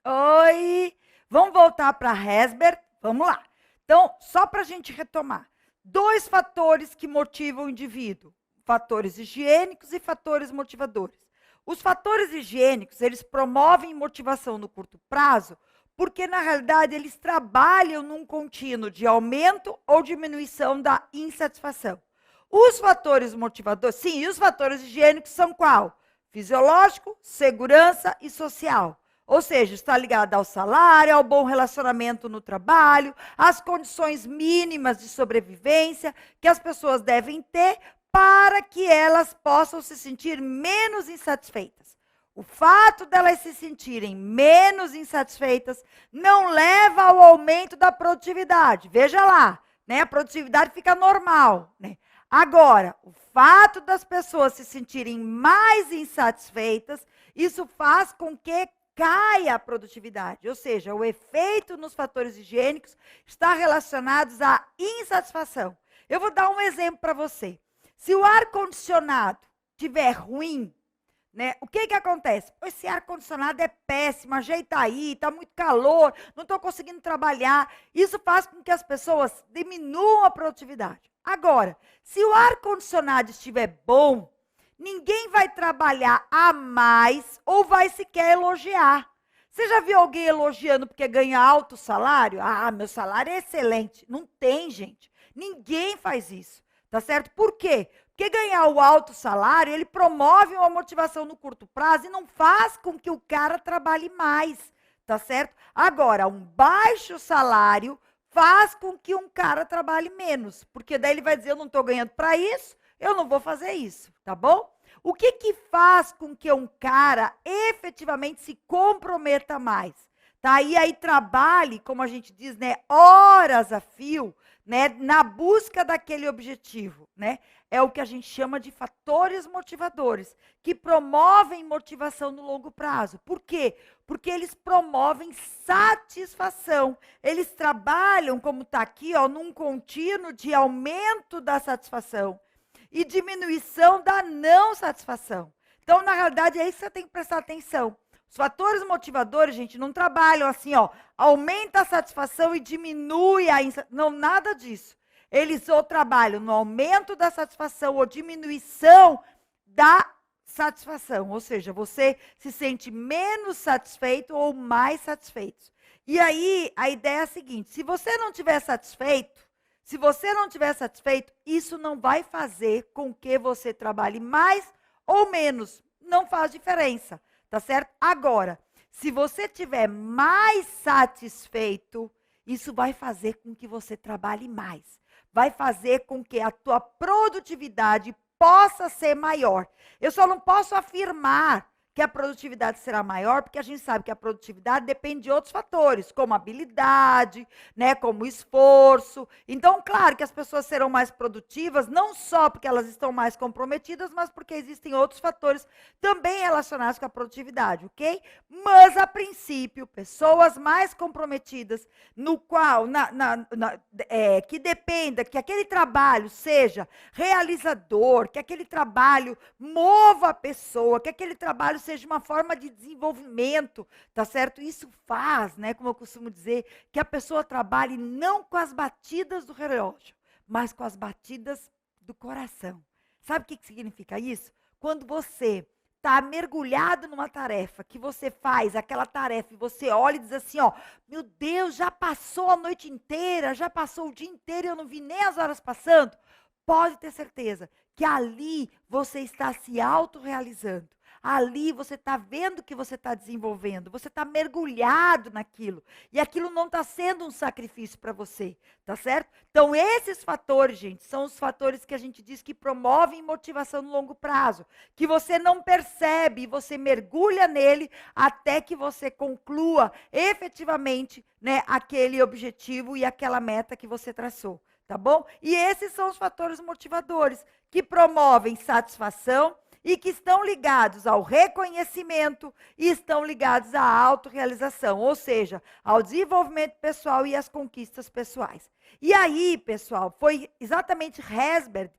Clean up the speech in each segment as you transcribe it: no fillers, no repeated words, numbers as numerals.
Oi! Vamos voltar para Herzberg? Vamos lá. Então, só para a gente retomar. 2 fatores que motivam o indivíduo. Fatores higiênicos e fatores motivadores. Os fatores higiênicos, eles promovem motivação no curto prazo, porque, na realidade, eles trabalham num contínuo de aumento ou diminuição da insatisfação. Os fatores motivadores, sim, e os fatores higiênicos são qual? Fisiológico, segurança e social. Ou seja, está ligado ao salário, ao bom relacionamento no trabalho, às condições mínimas de sobrevivência que as pessoas devem ter para que elas possam se sentir menos insatisfeitas. O fato delas se sentirem menos insatisfeitas não leva ao aumento da produtividade. Veja lá, né? A produtividade fica normal, né? Agora, o fato das pessoas se sentirem mais insatisfeitas, isso faz com que caia a produtividade, ou seja, o efeito nos fatores higiênicos está relacionado à insatisfação. Eu vou dar um exemplo para você. Se o ar-condicionado estiver ruim, né, o que acontece? Esse ar-condicionado é péssimo, ajeita aí, está muito calor, não estou conseguindo trabalhar. Isso faz com que as pessoas diminuam a produtividade. Agora, se o ar-condicionado estiver bom, ninguém vai trabalhar a mais ou vai sequer elogiar. Você já viu alguém elogiando porque ganha alto salário? Ah, meu salário é excelente. Não tem, gente. Ninguém faz isso, tá certo? Por quê? Porque ganhar o alto salário, ele promove uma motivação no curto prazo e não faz com que o cara trabalhe mais, tá certo? Agora, um baixo salário faz com que um cara trabalhe menos, porque daí ele vai dizer, eu não estou ganhando para isso, eu não vou fazer isso, tá bom? O que faz com que um cara efetivamente se comprometa mais? Tá? E aí trabalhe, como a gente diz, né, horas a fio, né, na busca daquele objetivo, né? É o que a gente chama de fatores motivadores, que promovem motivação no longo prazo. Por quê? Porque eles promovem satisfação. Eles trabalham, como está aqui, ó, num contínuo de aumento da satisfação e diminuição da não satisfação. Então, na realidade, é isso que você tem que prestar atenção. Os fatores motivadores, gente, não trabalham assim, ó, aumenta a satisfação e diminui a insatisfação. Não, nada disso. Eles ou trabalham no aumento da satisfação ou diminuição da satisfação. Ou seja, você se sente menos satisfeito ou mais satisfeito. E aí, a ideia é a seguinte, se você não estiver satisfeito, isso não vai fazer com que você trabalhe mais ou menos. Não faz diferença, tá certo? Agora, se você estiver mais satisfeito, isso vai fazer com que você trabalhe mais. Vai fazer com que a tua produtividade possa ser maior. Eu só não posso afirmar que a produtividade será maior, porque a gente sabe que a produtividade depende de outros fatores, como habilidade, né, como esforço. Então, claro que as pessoas serão mais produtivas, não só porque elas estão mais comprometidas, mas porque existem outros fatores também relacionados com a produtividade, ok? Mas, a princípio, pessoas mais comprometidas, no qual, que dependa, que aquele trabalho seja realizador, que aquele trabalho mova a pessoa, que aquele trabalho seja uma forma de desenvolvimento, tá certo? Isso faz, né, como eu costumo dizer, que a pessoa trabalhe não com as batidas do relógio, mas com as batidas do coração. Sabe o que significa isso? Quando você está mergulhado numa tarefa, que você faz aquela tarefa e você olha e diz assim, ó, meu Deus, já passou a noite inteira, já passou o dia inteiro e eu não vi nem as horas passando. Pode ter certeza que ali você está se autorrealizando. Ali você está vendo que você está desenvolvendo, você está mergulhado naquilo. E aquilo não está sendo um sacrifício para você, tá certo? Então, esses fatores, gente, são os fatores que a gente diz que promovem motivação no longo prazo. Que você não percebe, você mergulha nele até que você conclua efetivamente, né, aquele objetivo e aquela meta que você traçou. Tá bom? E esses são os fatores motivadores que promovem satisfação e que estão ligados ao reconhecimento e estão ligados à autorrealização, ou seja, ao desenvolvimento pessoal e às conquistas pessoais. E aí, pessoal, foi exatamente Herzberg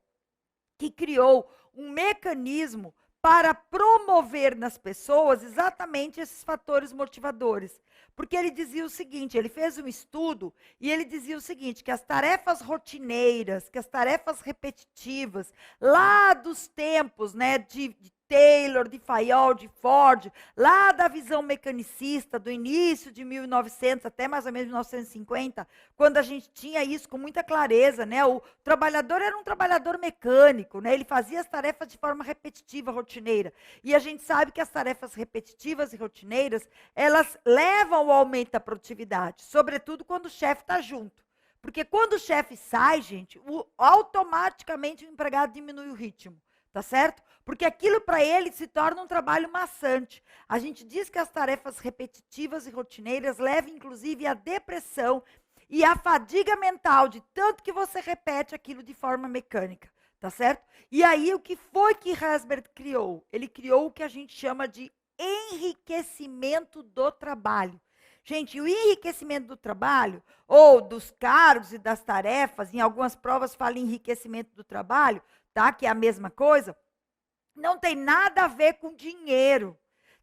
que criou um mecanismo para promover nas pessoas exatamente esses fatores motivadores. Porque ele dizia o seguinte, ele fez um estudo e ele dizia o seguinte, que as tarefas rotineiras, que as tarefas repetitivas, lá dos tempos, né, de Taylor, de Fayol, de Ford, lá da visão mecanicista, do início de 1900 até mais ou menos 1950, quando a gente tinha isso com muita clareza, né? O trabalhador era um trabalhador mecânico, né? Ele fazia as tarefas de forma repetitiva, rotineira. E a gente sabe que as tarefas repetitivas e rotineiras, elas levam ao aumento da produtividade, sobretudo quando o chefe está junto. Porque quando o chefe sai, gente, automaticamente o empregado diminui o ritmo. Tá certo? Porque aquilo para ele se torna um trabalho maçante. A gente diz que as tarefas repetitivas e rotineiras levam, inclusive, à depressão e à fadiga mental, de tanto que você repete aquilo de forma mecânica. Tá certo? E aí, o que foi que Herzberg criou? Ele criou o que a gente chama de enriquecimento do trabalho. Gente, o enriquecimento do trabalho, ou dos cargos e das tarefas, em algumas provas fala enriquecimento do trabalho, tá? Que é a mesma coisa, não tem nada a ver com dinheiro.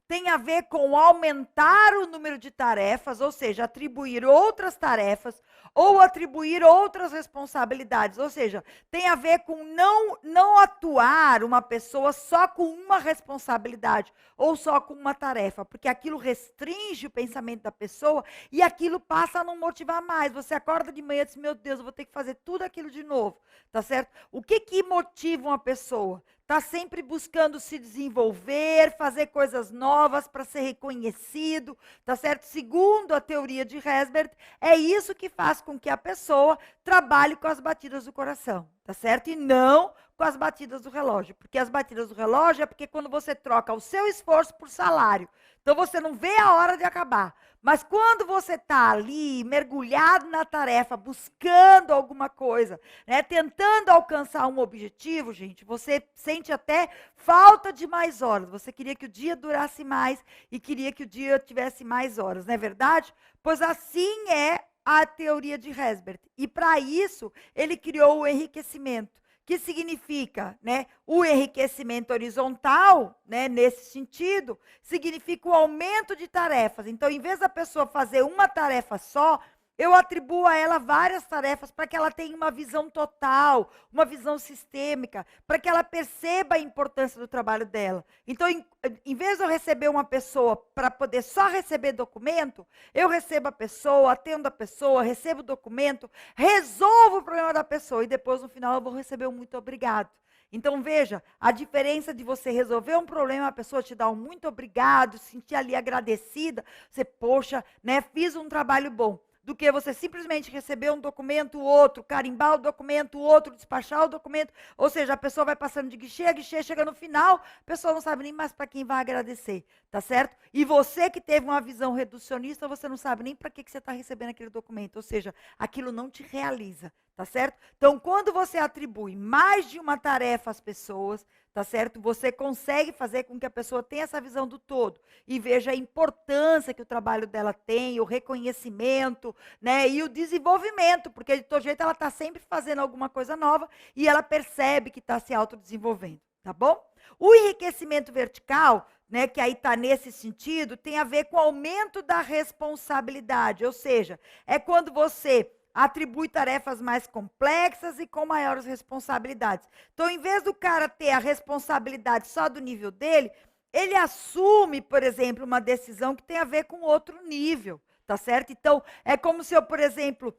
Tem a ver com aumentar o número de tarefas, ou seja, atribuir outras tarefas ou atribuir outras responsabilidades. Ou seja, tem a ver com não atuar uma pessoa só com uma responsabilidade ou só com uma tarefa, porque aquilo restringe o pensamento da pessoa e aquilo passa a não motivar mais. Você acorda de manhã e diz, meu Deus, eu vou ter que fazer tudo aquilo de novo, tá certo? O que motiva uma pessoa? Está sempre buscando se desenvolver, fazer coisas novas para ser reconhecido, tá certo? Segundo a teoria de Herzberg, é isso que faz com que a pessoa trabalhe com as batidas do coração, tá certo? E não com as batidas do relógio, porque as batidas do relógio é porque quando você troca o seu esforço por salário, então você não vê a hora de acabar. Mas quando você está ali, mergulhado na tarefa, buscando alguma coisa, né, tentando alcançar um objetivo, gente, você sente até falta de mais horas. Você queria que o dia durasse mais e queria que o dia tivesse mais horas, não é verdade? Pois assim é a teoria de Herzberg. E para isso, ele criou o enriquecimento, que significa, né, o enriquecimento horizontal, né, nesse sentido, significa o aumento de tarefas. Então, em vez da pessoa fazer uma tarefa só, eu atribuo a ela várias tarefas para que ela tenha uma visão total, uma visão sistêmica, para que ela perceba a importância do trabalho dela. Então, em vez de eu receber uma pessoa para poder só receber documento, eu recebo a pessoa, atendo a pessoa, recebo o documento, resolvo o problema da pessoa e depois, no final, eu vou receber um muito obrigado. Então, veja, a diferença de você resolver um problema, a pessoa te dá um muito obrigado, se sentir ali agradecida, você, poxa, né, fiz um trabalho bom. Do que você simplesmente receber um documento, o outro, carimbar o documento, o outro, despachar o documento. Ou seja, a pessoa vai passando de guichê a guichê, chega no final, a pessoa não sabe nem mais para quem vai agradecer, tá certo? E você que teve uma visão reducionista, você não sabe nem para que você está recebendo aquele documento. Ou seja, aquilo não te realiza, tá certo? Então, quando você atribui mais de uma tarefa às pessoas, tá certo? Você consegue fazer com que a pessoa tenha essa visão do todo e veja a importância que o trabalho dela tem, o reconhecimento, né? E o desenvolvimento, porque de todo jeito ela está sempre fazendo alguma coisa nova e ela percebe que está se autodesenvolvendo, tá bom? O enriquecimento vertical, né, que aí está nesse sentido, tem a ver com o aumento da responsabilidade, ou seja, é quando você atribui tarefas mais complexas e com maiores responsabilidades. Então, em vez do cara ter a responsabilidade só do nível dele, ele assume, por exemplo, uma decisão que tem a ver com outro nível, tá certo? Então, é como se eu, por exemplo,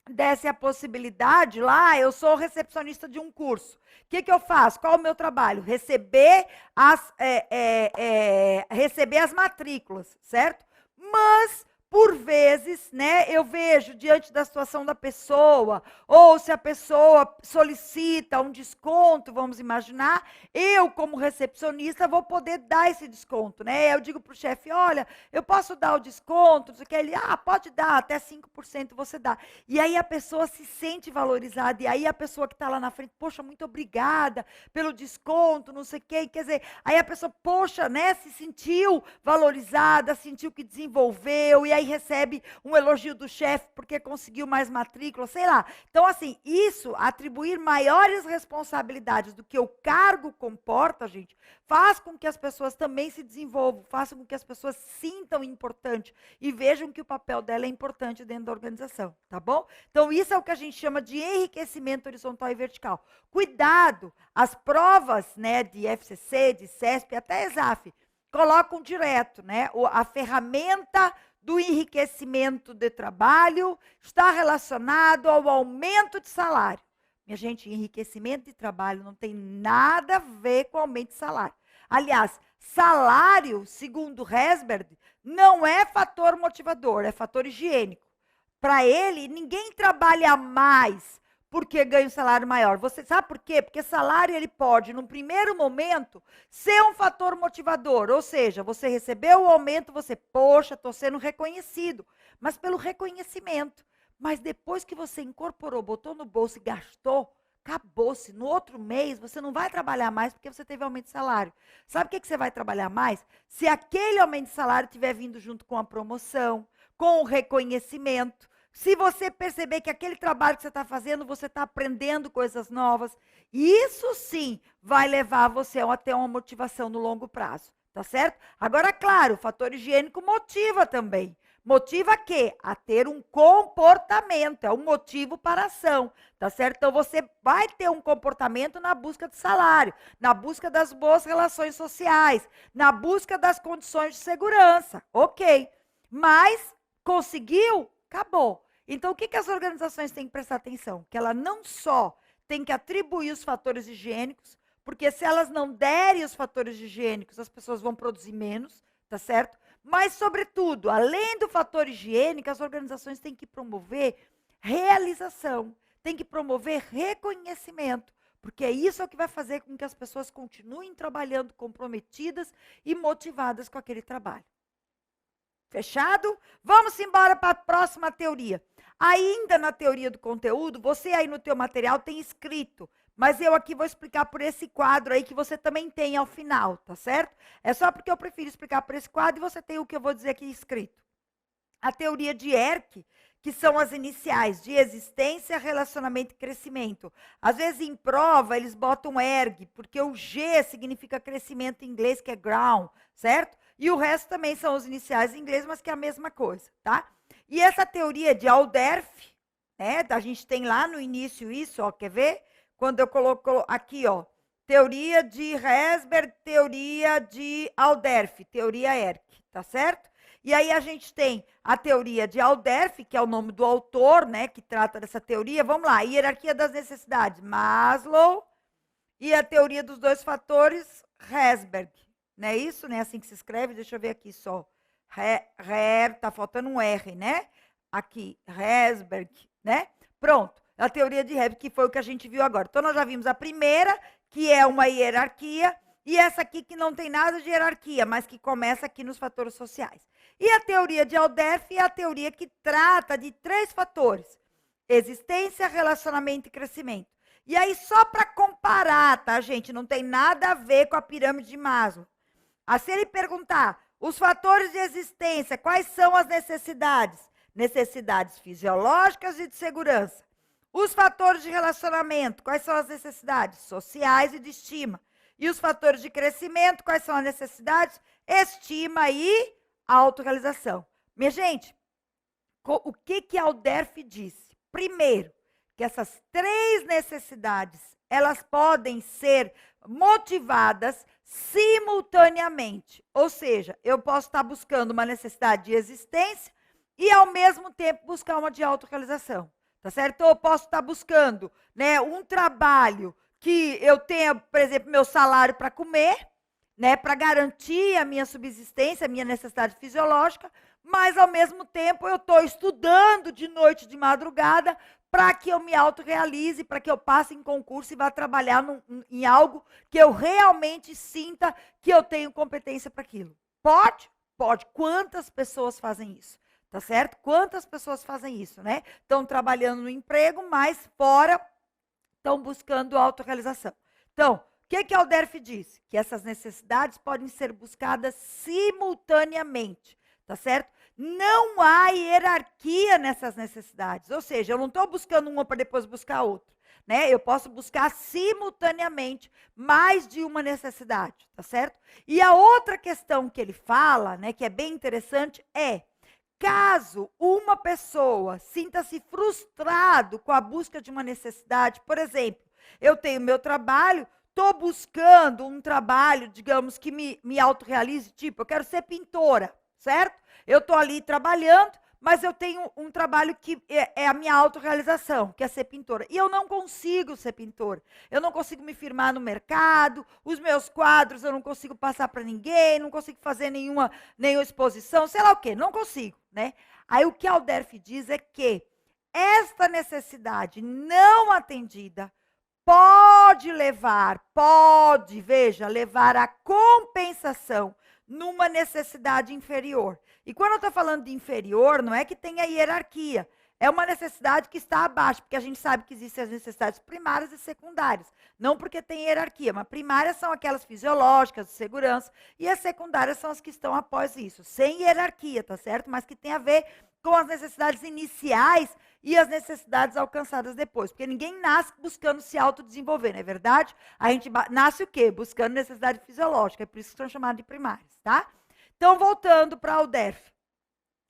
desse a possibilidade lá, eu sou recepcionista de um curso. O que eu faço? Qual é o meu trabalho? Receber receber as matrículas, certo? Mas por vezes, né, eu vejo diante da situação da pessoa, ou se a pessoa solicita um desconto, vamos imaginar, eu, como recepcionista, vou poder dar esse desconto, né? Eu digo para o chefe, olha, eu posso dar o desconto, não sei o que, ele, pode dar, até 5% você dá. E aí a pessoa se sente valorizada, e aí a pessoa que está lá na frente, poxa, muito obrigada pelo desconto, não sei o que, quer dizer, aí a pessoa, poxa, né, se sentiu valorizada, sentiu que desenvolveu, e aí e recebe um elogio do chefe porque conseguiu mais matrícula, sei lá. Então, assim, isso, atribuir maiores responsabilidades do que o cargo comporta, gente, faz com que as pessoas também se desenvolvam, faz com que as pessoas sintam importante e vejam que o papel dela é importante dentro da organização, tá bom? Então, isso é o que a gente chama de enriquecimento horizontal e vertical. Cuidado, as provas, né, de FCC, de CESP, até ESAF, colocam direto, né, a ferramenta do enriquecimento de trabalho está relacionado ao aumento de salário. Minha gente, enriquecimento de trabalho não tem nada a ver com aumento de salário. Aliás, salário, segundo Herzberg, não é fator motivador, é fator higiênico. Para ele, ninguém trabalha mais porque ganha um salário maior. Você sabe por quê? Porque salário ele pode, num primeiro momento, ser um fator motivador. Ou seja, você recebeu o aumento, você, poxa, estou sendo reconhecido. Mas pelo reconhecimento. Mas depois que você incorporou, botou no bolso e gastou, acabou-se. No outro mês, você não vai trabalhar mais porque você teve aumento de salário. Sabe o que você vai trabalhar mais? Se aquele aumento de salário tiver vindo junto com a promoção, com o reconhecimento. Se você perceber que aquele trabalho que você está fazendo, você está aprendendo coisas novas, isso sim vai levar você a ter uma motivação no longo prazo, tá certo? Agora, claro, o fator higiênico motiva também. Motiva a quê? A ter um comportamento, é um motivo para a ação, tá certo? Então, você vai ter um comportamento na busca de salário, na busca das boas relações sociais, na busca das condições de segurança, ok. Mas, conseguiu? Acabou. Então, o que as organizações têm que prestar atenção? Que ela não só tem que atribuir os fatores higiênicos, porque se elas não derem os fatores higiênicos, as pessoas vão produzir menos, tá certo? Mas, sobretudo, além do fator higiênico, as organizações têm que promover realização, têm que promover reconhecimento, porque isso é o que vai fazer com que as pessoas continuem trabalhando comprometidas e motivadas com aquele trabalho. Fechado? Vamos embora para a próxima teoria. Ainda na teoria do conteúdo, você aí no teu material tem escrito, mas eu aqui vou explicar por esse quadro aí que você também tem ao final, tá certo? É só porque eu prefiro explicar por esse quadro e você tem o que eu vou dizer aqui escrito. A teoria de Erck, que são as iniciais de existência, relacionamento e crescimento. Às vezes em prova eles botam erg, porque o G significa crescimento em inglês, que é ground, certo? E o resto também são os iniciais em inglês, mas que é a mesma coisa, tá? E essa teoria de Alderf, né? A gente tem lá no início isso, ó, quer ver? Quando eu coloco aqui, ó, teoria de Herzberg, teoria de Alderf, teoria Erck, tá certo? E aí a gente tem a teoria de Alderf, que é o nome do autor, né, que trata dessa teoria. Vamos lá, hierarquia das necessidades, Maslow, e a teoria dos dois fatores, Herzberg. Não é isso? Não é assim que se escreve? Deixa eu ver aqui só. Tá faltando um R, né? Aqui, Herzberg, né? Pronto, a teoria de Herzberg, que foi o que a gente viu agora. Então, nós já vimos a primeira, que é uma hierarquia, e essa aqui que não tem nada de hierarquia, mas que começa aqui nos fatores sociais. E a teoria de Alderf é a teoria que trata de 3 fatores: existência, relacionamento e crescimento. E aí, só para comparar, tá, gente? Não tem nada a ver com a pirâmide de Maslow. Se ele perguntar, os fatores de existência, quais são as necessidades? Necessidades fisiológicas e de segurança. Os fatores de relacionamento, quais são as necessidades? Sociais e de estima. E os fatores de crescimento, quais são as necessidades? Estima e autorrealização. Minha gente, o que Alderf disse? Primeiro, que essas 3 necessidades, elas podem ser motivadas simultaneamente. Ou seja, eu posso estar buscando uma necessidade de existência e, ao mesmo tempo, buscar uma de autorrealização. Tá certo? Então, eu posso estar buscando, né, um trabalho que eu tenha, por exemplo, meu salário para comer, né, para garantir a minha subsistência, a minha necessidade fisiológica, mas, ao mesmo tempo, eu estou estudando de noite, de madrugada, para que eu me autorrealize, para que eu passe em concurso e vá trabalhar em algo que eu realmente sinta que eu tenho competência para aquilo. Pode? Pode. Quantas pessoas fazem isso? Tá certo? Quantas pessoas fazem isso, né? Estão trabalhando no emprego, mas fora estão buscando autorrealização. Então, o que Alderf disse? Que essas necessidades podem ser buscadas simultaneamente, tá certo? Não há hierarquia nessas necessidades. Ou seja, eu não estou buscando uma para depois buscar outra. Né? Eu posso buscar simultaneamente mais de uma necessidade, tá certo? E a outra questão que ele fala, né, que é bem interessante, é caso uma pessoa sinta-se frustrado com a busca de uma necessidade, por exemplo, eu tenho meu trabalho, estou buscando um trabalho, digamos, que me autorrealize, tipo, eu quero ser pintora, certo? Eu estou ali trabalhando, mas eu tenho um trabalho que é a minha autorrealização, que é ser pintora. E eu não consigo ser pintora. Eu não consigo me firmar no mercado, os meus quadros eu não consigo passar para ninguém, não consigo fazer nenhuma exposição, sei lá o quê, não consigo, né? Aí o que Alderfe diz é que esta necessidade não atendida pode levar à compensação numa necessidade inferior. E quando eu estou falando de inferior, não é que tenha hierarquia. É uma necessidade que está abaixo, porque a gente sabe que existem as necessidades primárias e secundárias. Não porque tem hierarquia, mas primárias são aquelas fisiológicas, de segurança, e as secundárias são as que estão após isso. Sem hierarquia, tá certo? Mas que tem a ver com as necessidades iniciais e as necessidades alcançadas depois. Porque ninguém nasce buscando se autodesenvolver, não é verdade? A gente nasce o quê? Buscando necessidade fisiológica. É por isso que são chamadas de primárias, tá? Então, voltando para Alderfe.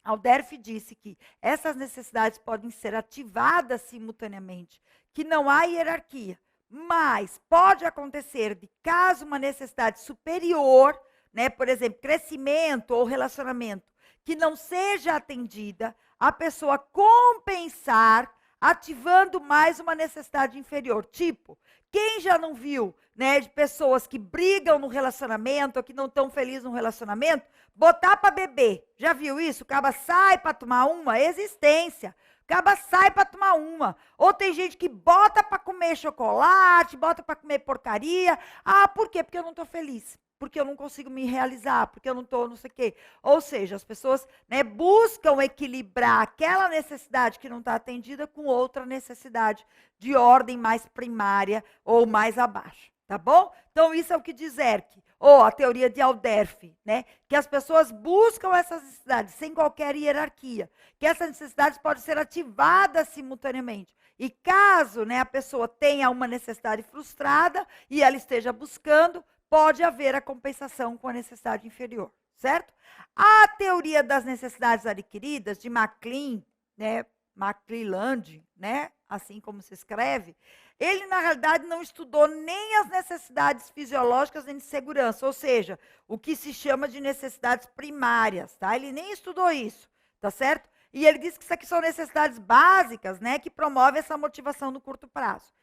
Alderfe disse que essas necessidades podem ser ativadas simultaneamente, que não há hierarquia, mas pode acontecer de caso uma necessidade superior, né, por exemplo, crescimento ou relacionamento, que não seja atendida, a pessoa compensar ativando mais uma necessidade inferior. Tipo, quem já não viu, né, de pessoas que brigam no relacionamento ou que não estão felizes no relacionamento, botar para beber. Já viu isso? O caba sai para tomar uma, existência. O caba sai para tomar uma. Ou tem gente que bota para comer chocolate, bota para comer porcaria. Ah, por quê? Porque eu não estou feliz. Porque eu não consigo me realizar, porque eu não estou não sei o quê. Ou seja, as pessoas, né, buscam equilibrar aquela necessidade que não está atendida com outra necessidade de ordem mais primária ou mais abaixo, tá bom? Então, isso é o que diz Erck, ou a teoria de Alderfe, né? Que as pessoas buscam essas necessidades sem qualquer hierarquia, que essas necessidades podem ser ativadas simultaneamente. E caso, né, a pessoa tenha uma necessidade frustrada e ela esteja buscando, pode haver a compensação com a necessidade inferior, certo? A teoria das necessidades adquiridas, de MacLean, né, McClelland, né, assim como se escreve, ele, na realidade, não estudou nem as necessidades fisiológicas nem de segurança, ou seja, o que se chama de necessidades primárias, tá? Ele nem estudou isso, tá certo? E ele diz que isso aqui são necessidades básicas, né, que promovem essa motivação no curto prazo.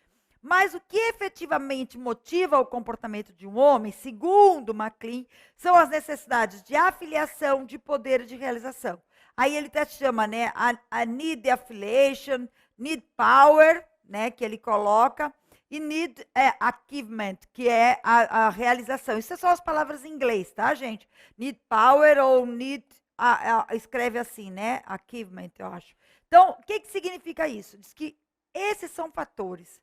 Mas o que efetivamente motiva o comportamento de um homem, segundo MacLean, são as necessidades de afiliação, de poder e de realização. Aí ele até chama, né, a need affiliation, need power, né, que ele coloca, e need achievement, que é a realização. Isso são as palavras em inglês, tá, gente? Need power ou need, escreve assim, né, achievement, eu acho. Então, o que significa isso? Diz que esses são fatores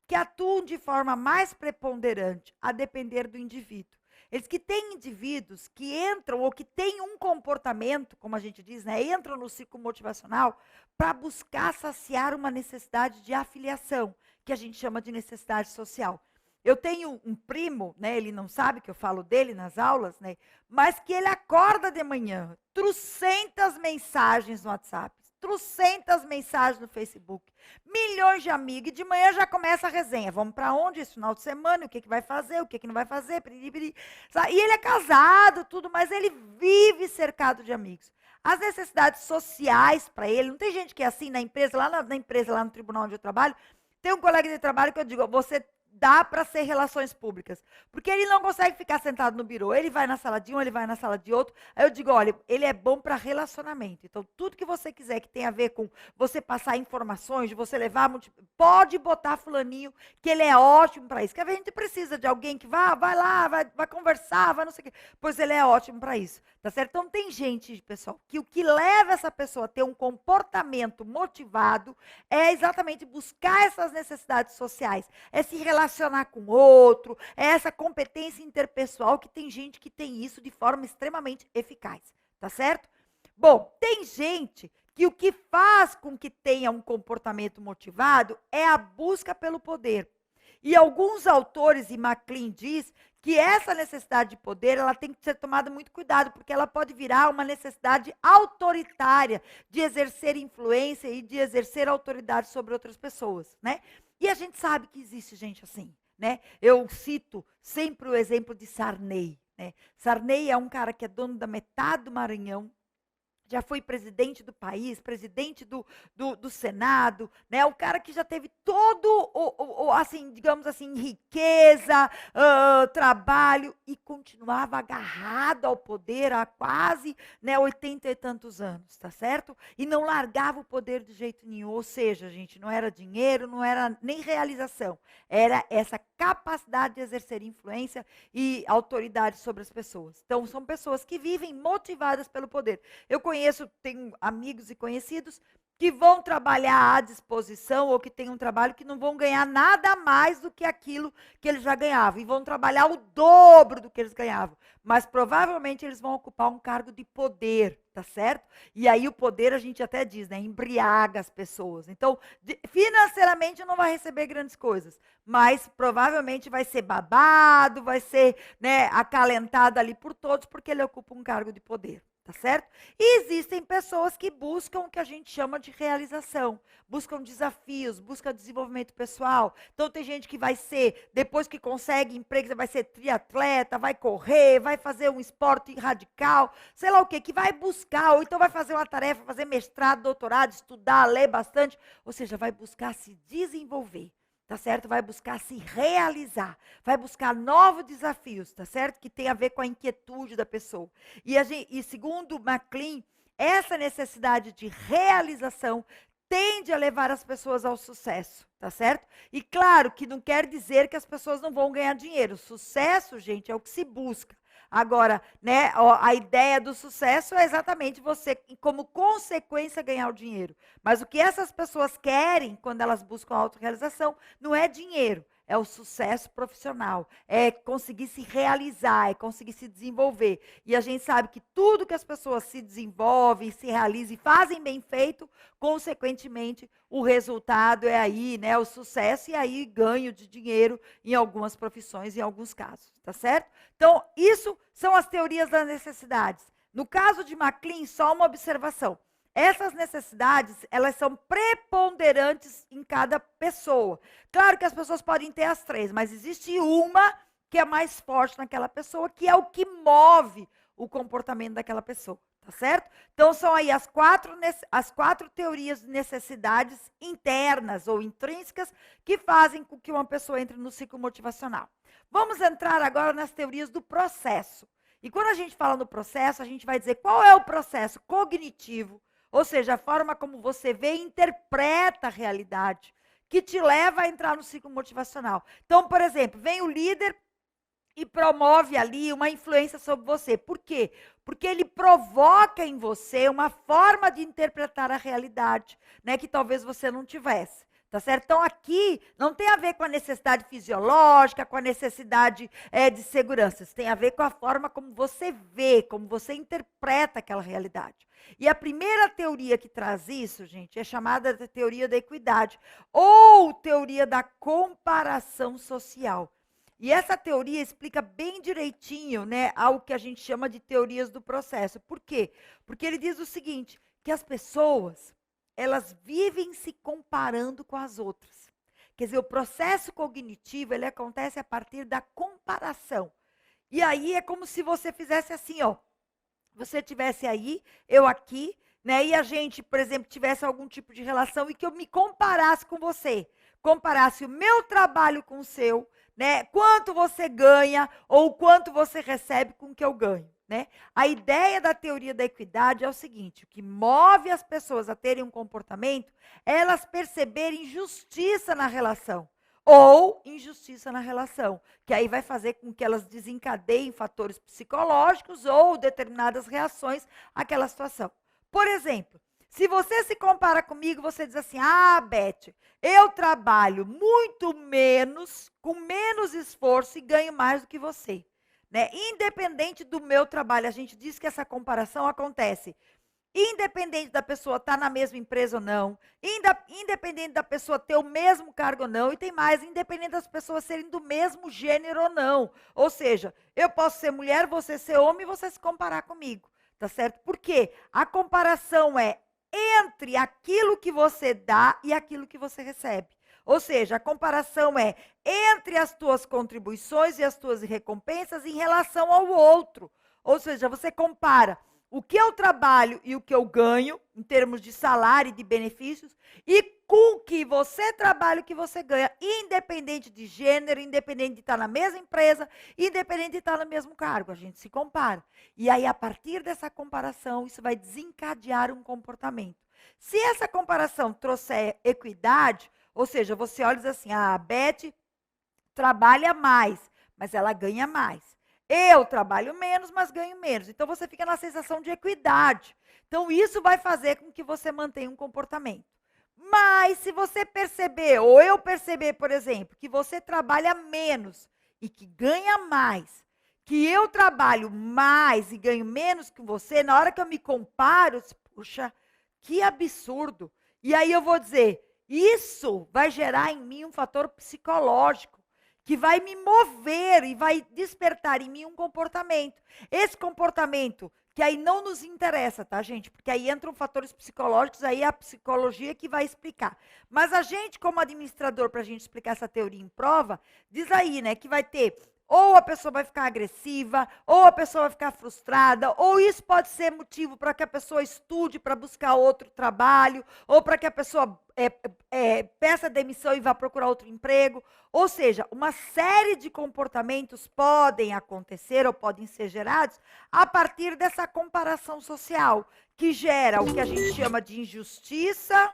que atuam de forma mais preponderante, a depender do indivíduo. Eles que têm indivíduos que entram ou que têm um comportamento, como a gente diz, né, entram no ciclo motivacional para buscar saciar uma necessidade de afiliação, que a gente chama de necessidade social. Eu tenho um primo, né, ele não sabe que eu falo dele nas aulas, né, mas que ele acorda de manhã, trocentas mensagens no WhatsApp, trocentas mensagens no Facebook, milhões de amigos, e de manhã já começa a resenha. Vamos para onde esse final de semana? O que vai fazer? O que não vai fazer? E ele é casado, tudo, mas ele vive cercado de amigos. As necessidades sociais para ele, não tem gente que é assim na empresa, na empresa, lá no tribunal onde eu trabalho, tem um colega de trabalho que eu digo, você dá para ser relações públicas. Porque ele não consegue ficar sentado no birô. Ele vai na sala de um, ele vai na sala de outro. Aí eu digo, olha, ele é bom para relacionamento. Então, tudo que você quiser que tenha a ver com você passar informações, de você levar, pode botar fulaninho, que ele é ótimo para isso. Porque a gente precisa de alguém que vai lá, vai conversar, vai não sei o quê. Pois ele é ótimo para isso. Tá certo? Então, tem gente, pessoal, que o que leva essa pessoa a ter um comportamento motivado é exatamente buscar essas necessidades sociais. É se relacionar com o outro, é essa competência interpessoal que tem gente que tem isso de forma extremamente eficaz, tá certo? Bom, tem gente que o que faz com que tenha um comportamento motivado é a busca pelo poder. E alguns autores, e MacLean diz, que essa necessidade de poder, ela tem que ser tomada muito cuidado, porque ela pode virar uma necessidade autoritária de exercer influência e de exercer autoridade sobre outras pessoas, né? E a gente sabe que existe gente assim, né? Eu cito sempre o exemplo de Sarney, né? Sarney é um cara que é dono da metade do Maranhão, já foi presidente do país, presidente do Senado, né? O cara que já teve todo assim, digamos assim, riqueza, trabalho, e continuava agarrado ao poder há quase, né, 80 e tantos anos, tá certo? E não largava o poder de jeito nenhum, ou seja, gente, não era dinheiro, não era nem realização, era essa capacidade de exercer influência e autoridade sobre as pessoas. Então, são pessoas que vivem motivadas pelo poder. Eu tenho amigos e conhecidos que vão trabalhar à disposição ou que têm um trabalho que não vão ganhar nada mais do que aquilo que eles já ganhavam. E vão trabalhar o dobro do que eles ganhavam. Mas provavelmente eles vão ocupar um cargo de poder, tá certo? E aí o poder, a gente até diz, né, embriaga as pessoas. Então, financeiramente não vai receber grandes coisas, mas provavelmente vai ser babado, vai ser, né, acalentado ali por todos, porque ele ocupa um cargo de poder. Tá certo? E existem pessoas que buscam o que a gente chama de realização, buscam desafios, buscam desenvolvimento pessoal. Então tem gente que vai ser, depois que consegue emprego, vai ser triatleta, vai correr, vai fazer um esporte radical, sei lá o quê, que vai buscar, ou então vai fazer uma tarefa, fazer mestrado, doutorado, estudar, ler bastante, ou seja, vai buscar se desenvolver. Tá certo? Vai buscar se realizar, vai buscar novos desafios, tá certo? Que tem a ver com a inquietude da pessoa. E segundo MacLean, essa necessidade de realização tende a levar as pessoas ao sucesso, tá certo? E claro que não quer dizer que as pessoas não vão ganhar dinheiro. Sucesso, gente, é o que se busca. Agora, né, a ideia do sucesso é exatamente você, como consequência, ganhar o dinheiro. Mas o que essas pessoas querem, quando elas buscam a autorrealização, não é dinheiro, é o sucesso profissional, é conseguir se realizar, é conseguir se desenvolver. E a gente sabe que tudo que as pessoas se desenvolvem, se realizam e fazem bem feito, consequentemente, o resultado é aí, né, o sucesso e aí ganho de dinheiro em algumas profissões, em alguns casos, tá certo? Então, isso são as teorias das necessidades. No caso de MacLean, só uma observação. Essas necessidades, elas são preponderantes em cada pessoa. Claro que as pessoas podem ter as três, mas existe uma que é mais forte naquela pessoa, que é o que move o comportamento daquela pessoa, tá certo? Então, são aí as quatro teorias de necessidades internas ou intrínsecas que fazem com que uma pessoa entre no ciclo motivacional. Vamos entrar agora nas teorias do processo. E quando a gente fala no processo, a gente vai dizer qual é o processo cognitivo, ou seja, a forma como você vê e interpreta a realidade, que te leva a entrar no ciclo motivacional. Então, por exemplo, vem o líder e promove ali uma influência sobre você. Por quê? Porque ele provoca em você uma forma de interpretar a realidade, né, que talvez você não tivesse. Tá certo? Então, aqui não tem a ver com a necessidade fisiológica, com a necessidade de segurança. Isso tem a ver com a forma como você vê, como você interpreta aquela realidade. E a primeira teoria que traz isso, gente, é chamada de teoria da equidade, ou teoria da comparação social. E essa teoria explica bem direitinho, né, ao que a gente chama de teorias do processo. Por quê? Porque ele diz o seguinte, que as pessoas, elas vivem se comparando com as outras. Quer dizer, o processo cognitivo, ele acontece a partir da comparação. E aí é como se você fizesse assim, ó. Você tivesse aí, eu aqui, né? E a gente, por exemplo, tivesse algum tipo de relação e que eu me comparasse com você. Comparasse o meu trabalho com o seu, né? Quanto você ganha ou quanto você recebe com o que eu ganho. Né? A ideia da teoria da equidade é o seguinte: o que move as pessoas a terem um comportamento é elas perceberem justiça na relação ou injustiça na relação, que aí vai fazer com que elas desencadeiem fatores psicológicos ou determinadas reações àquela situação. Por exemplo, se você se compara comigo, você diz assim: ah, Beth, eu trabalho muito menos, com menos esforço e ganho mais do que você. Né? Independente do meu trabalho, a gente diz que essa comparação acontece independente da pessoa estar na mesma empresa ou não, independente da pessoa ter o mesmo cargo ou não, e tem mais, independente das pessoas serem do mesmo gênero ou não. Ou seja, eu posso ser mulher, você ser homem e você se comparar comigo, tá certo? Porque a comparação é entre aquilo que você dá e aquilo que você recebe. Ou seja, a comparação é entre as tuas contribuições e as tuas recompensas em relação ao outro. Ou seja, você compara o que eu trabalho e o que eu ganho, em termos de salário e de benefícios, e com o que você trabalha e o que você ganha, independente de gênero, independente de estar na mesma empresa, independente de estar no mesmo cargo. A gente se compara. E aí, a partir dessa comparação, isso vai desencadear um comportamento. Se essa comparação trouxer equidade, ou seja, você olha e diz assim, a Beth trabalha mais, mas ela ganha mais. Eu trabalho menos, mas ganho menos. Então, você fica na sensação de equidade. Então, isso vai fazer com que você mantenha um comportamento. Mas, se você perceber, ou eu perceber, por exemplo, que você trabalha menos e que ganha mais, que eu trabalho mais e ganho menos que você, na hora que eu me comparo, puxa, que absurdo. E aí eu vou dizer, isso vai gerar em mim um fator psicológico, que vai me mover e vai despertar em mim um comportamento. Esse comportamento, que aí não nos interessa, tá, gente? Porque aí entram fatores psicológicos, aí é a psicologia que vai explicar. Mas a gente, como administrador, para a gente explicar essa teoria em prova, diz aí, né, que vai ter ou a pessoa vai ficar agressiva, ou a pessoa vai ficar frustrada, ou isso pode ser motivo para que a pessoa estude para buscar outro trabalho, ou para que a pessoa peça demissão e vá procurar outro emprego. Ou seja, uma série de comportamentos podem acontecer ou podem ser gerados a partir dessa comparação social, que gera o que a gente chama de injustiça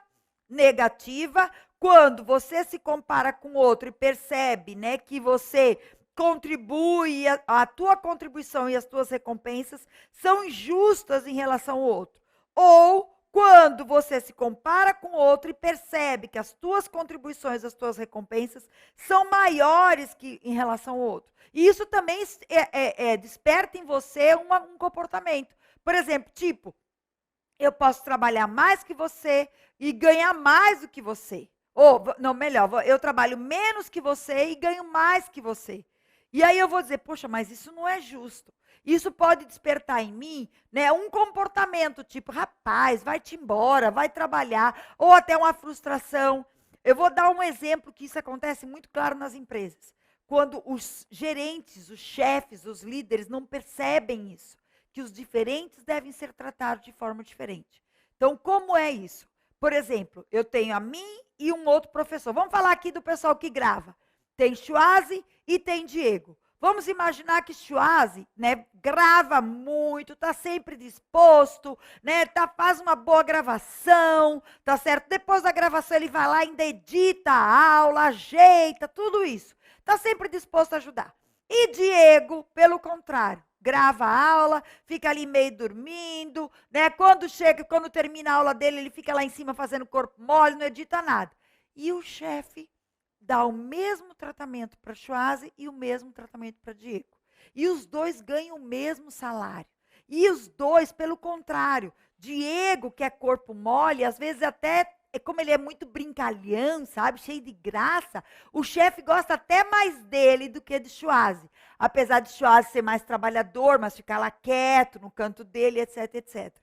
negativa, quando você se compara com outro e percebe, né, que você contribui, a tua contribuição e as tuas recompensas são injustas em relação ao outro. Ou quando você se compara com outro e percebe que as tuas contribuições, as tuas recompensas são maiores que em relação ao outro. E isso também desperta em você um comportamento. Por exemplo, tipo, eu posso trabalhar mais que você e ganhar mais do que você. Ou, não, melhor, eu trabalho menos que você e ganho mais que você. E aí eu vou dizer, poxa, mas isso não é justo. Isso pode despertar em mim, né, um comportamento tipo, rapaz, vai-te embora, vai trabalhar, ou até uma frustração. Eu vou dar um exemplo que isso acontece muito claro nas empresas. Quando os gerentes, os chefes, os líderes não percebem isso, que os diferentes devem ser tratados de forma diferente. Então, como é isso? Por exemplo, eu tenho a mim e um outro professor. Vamos falar aqui do pessoal que grava. Tem Schwazi e tem Diego. Vamos imaginar que Schwazi, né, grava muito, está sempre disposto, né, faz uma boa gravação, tá certo? Depois da gravação ele vai lá, ainda edita a aula, ajeita, tudo isso. Está sempre disposto a ajudar. E Diego, pelo contrário, grava a aula, fica ali meio dormindo, né? Quando termina a aula dele, ele fica lá em cima fazendo corpo mole, não edita nada. E o chefe dá o mesmo tratamento para Schwazi e o mesmo tratamento para Diego. E os dois ganham o mesmo salário. E os dois, pelo contrário, Diego, que é corpo mole, às vezes até, como ele é muito brincalhão, sabe, cheio de graça, o chefe gosta até mais dele do que de Schwazi. Apesar de Schwazi ser mais trabalhador, mas ficar lá quieto, no canto dele, etc, etc.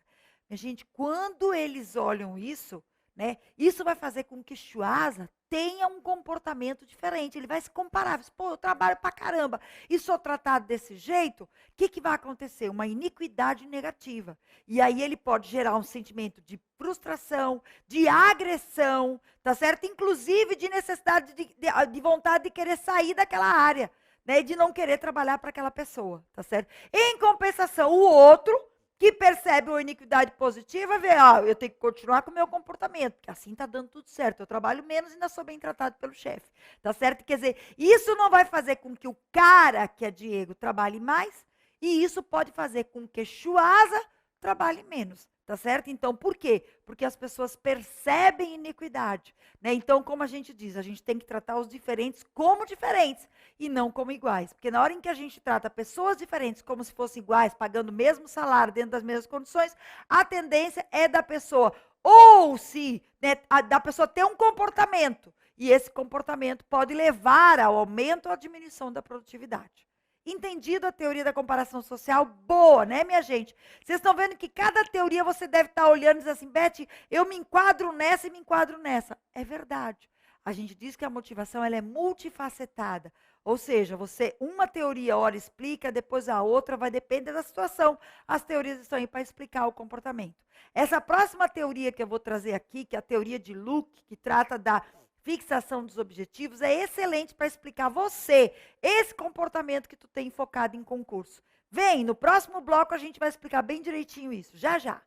Minha gente, quando eles olham isso, né, isso vai fazer com que Schwazi tenha um comportamento diferente. Ele vai se comparar. Pô, eu trabalho pra caramba e sou tratado desse jeito. O que vai acontecer? Uma iniquidade negativa. E aí ele pode gerar um sentimento de frustração, de agressão, tá certo? Inclusive de necessidade de vontade de querer sair daquela área, né? E de não querer trabalhar para aquela pessoa, tá certo? Em compensação, o outro que percebe uma iniquidade positiva, vê, eu tenho que continuar com o meu comportamento, porque assim está dando tudo certo. Eu trabalho menos e ainda sou bem tratado pelo chefe. Tá certo? Quer dizer, isso não vai fazer com que o cara, que é Diego, trabalhe mais, e isso pode fazer com que Schwaza trabalhe menos, tá certo? Então, por quê? Porque as pessoas percebem iniquidade, né? Então, como a gente diz, a gente tem que tratar os diferentes como diferentes e não como iguais. Porque na hora em que a gente trata pessoas diferentes como se fossem iguais, pagando o mesmo salário dentro das mesmas condições, a tendência é da pessoa, ou se, né, da pessoa ter um comportamento, e esse comportamento pode levar ao aumento ou à diminuição da produtividade. Entendido a teoria da comparação social? Boa, né, minha gente? Vocês estão vendo que cada teoria você deve estar olhando e dizer assim, Beth, eu me enquadro nessa e me enquadro nessa. É verdade. A gente diz que a motivação ela é multifacetada. Ou seja, você, uma teoria, ora explica, depois a outra vai depender da situação. As teorias estão aí para explicar o comportamento. Essa próxima teoria que eu vou trazer aqui, que é a teoria de Luke, que trata da fixação dos objetivos, é excelente para explicar você esse comportamento que tu tem focado em concurso. Vem, no próximo bloco a gente vai explicar bem direitinho isso, já já.